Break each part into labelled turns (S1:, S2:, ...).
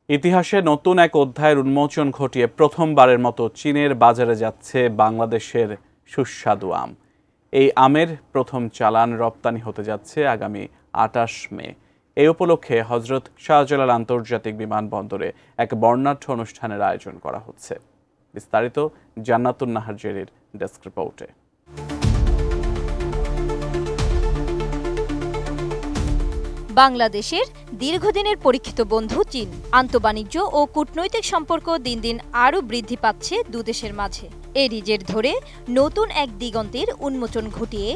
S1: ইতিহাসে নতুন এক অধ্যায়ের উন্মোচন ঘটিয়ে প্রথমবারের মতো চীনের বাজারে যাচ্ছে বাংলাদেশের সুস্বাদু আম। এই আমের প্রথম চালান রপ্তানি হতে যাচ্ছে আগামী ২৮ মে। এই উপলক্ষে হযরত শাহজালাল আন্তর্জাতিক বিমানবন্দরে এক বর্ণাঢ্য অনুষ্ঠানের আয়োজন করা হচ্ছে। বিস্তারিত জান্নাতুন নাহার জেরির ডেস্ক রিপোর্টে।
S2: বাংলাদেশের দীর্ঘদিনের পরীক্ষিত বন্ধু চীন। আন্তঃবাণিজ্য ও কূটনৈতিক সম্পর্ক দিন দিন আরও বৃদ্ধি পাচ্ছে দুদেশের মাঝে। এরই জের ধরে নতুন এক দিগন্তের উন্মোচন ঘটিয়ে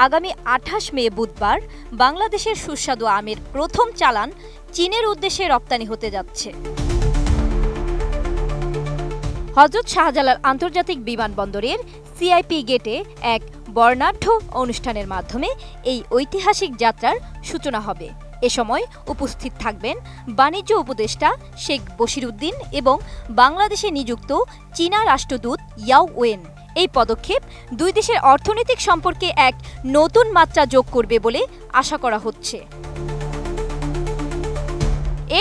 S2: আগামী ২৮ মে বুধবার বাংলাদেশের সুস্বাদু আমের প্রথম চালান চীনের উদ্দেশ্যে রপ্তানি হতে যাচ্ছে। হযরত শাহজালাল আন্তর্জাতিক বিমানবন্দরের সিআইপি গেটে এক বর্ণাঢ্য অনুষ্ঠানের মাধ্যমে এই ঐতিহাসিক যাত্রার সূচনা হবে। এ সময় উপস্থিত থাকবেন বাণিজ্য উপদেষ্টা শেখ বশিরউদ্দিন এবং বাংলাদেশে নিযুক্ত চীনা রাষ্ট্রদূত ইয়াও ওয়েন। এই পদক্ষেপ দুই দেশের অর্থনৈতিক সম্পর্কে এক নতুন মাত্রা যোগ করবে বলে আশা করা হচ্ছে।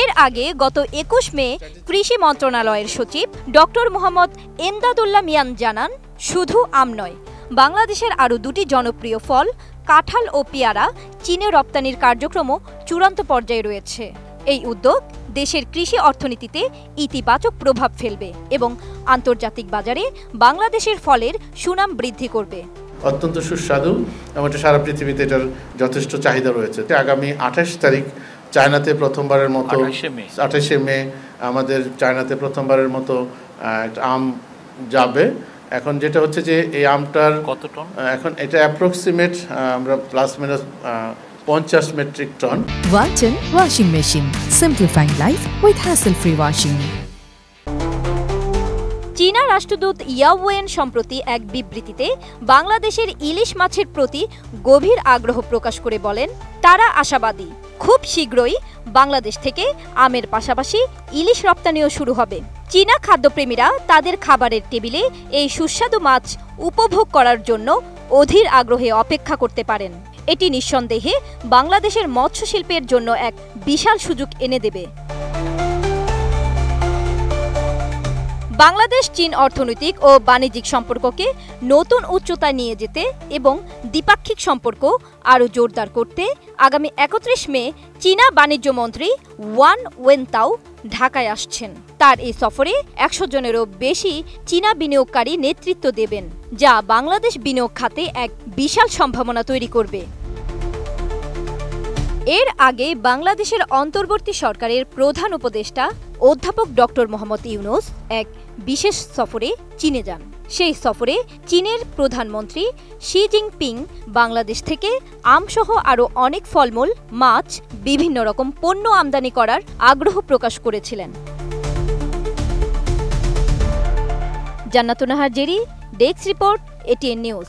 S2: এর আগে গত ২১ মে কৃষি মন্ত্রণালয়ের সচিব ডক্টর মোহাম্মদ এমদাদুল্লাহ মিয়ান জানান, শুধু আম নয়, বাংলাদেশের আরও দুটি জনপ্রিয় ফল কাঁঠাল ও পেয়ারা চীনে রপ্তানির কার্যক্রমও চূড়ান্ত পর্যায়ে রয়েছে। এই উদ্যোগ দেশের কৃষি অর্থনীতিতে ইতিবাচক প্রভাব ফেলবে এবং আন্তর্জাতিক বাজারে বাংলাদেশের ফলের সুনাম বৃদ্ধি করবে।
S3: অত্যন্ত সুস্বাদু এবং সারা পৃথিবীতে এটার যথেষ্ট চাহিদা রয়েছে। আগামী ২৮ তারিখ চায়নাতে প্রথমবারের মতো ২৮শে মে আমাদের চায়নাতে প্রথমবারের মতো আম যাবে। এখন যেটা হচ্ছে যে এই আমটার
S4: কত টন,
S3: এখন এটা অ্যাপ্রক্সিমেট আমরা plus minus 50 metric ton.
S5: Walton washing machine, simplifying life with hassle free washing.
S2: চীনা রাষ্ট্রদূত ইয়াও ওয়েন সম্প্রতি এক বিবৃতিতে বাংলাদেশের ইলিশ মাছের প্রতি গভীর আগ্রহ প্রকাশ করে বলেন, তারা আশাবাদী খুব শীঘ্রই বাংলাদেশ থেকে আমের পাশাপাশি ইলিশ রপ্তানিও শুরু হবে। চীনা খাদ্যপ্রেমীরা তাদের খাবারের টেবিলে এই সুস্বাদু মাছ উপভোগ করার জন্য অধীর আগ্রহে অপেক্ষা করতে পারেন। এটি নিঃসন্দেহে বাংলাদেশের মৎস্য শিল্পের জন্য এক বিশাল সুযোগ এনে দেবে। বাংলাদেশ চীন অর্থনৈতিক ও বাণিজ্যিক সম্পর্ককে নতুন উচ্চতায় নিয়ে যেতে এবং দ্বিপাক্ষিক সম্পর্ক আরও জোরদার করতে আগামী ৩১ মে চীনা বাণিজ্য মন্ত্রী ওয়ান ওয়েনতাও ঢাকায় আসছেন। তার এই সফরে ১০০ জনেরও বেশি চীনা বিনিয়োগকারী নেতৃত্ব দেবেন, যা বাংলাদেশ বিনিয়োগ খাতে এক বিশাল সম্ভাবনা তৈরি করবে। এর আগে বাংলাদেশের অন্তর্বর্তী সরকারের প্রধান উপদেষ্টা অধ্যাপক ডক্টর মোহাম্মদ ইউনূস এক বিশেষ সফরে চীনে যান। সেই সফরে চীনের প্রধানমন্ত্রী শি জিনপিং বাংলাদেশ থেকে আমসহ আরও অনেক ফলমূল, মাছ, বিভিন্ন রকম পণ্য আমদানি করার আগ্রহ প্রকাশ করেছিলেন। জান্নাতুন Nahar Jerry, desk report, ATN news.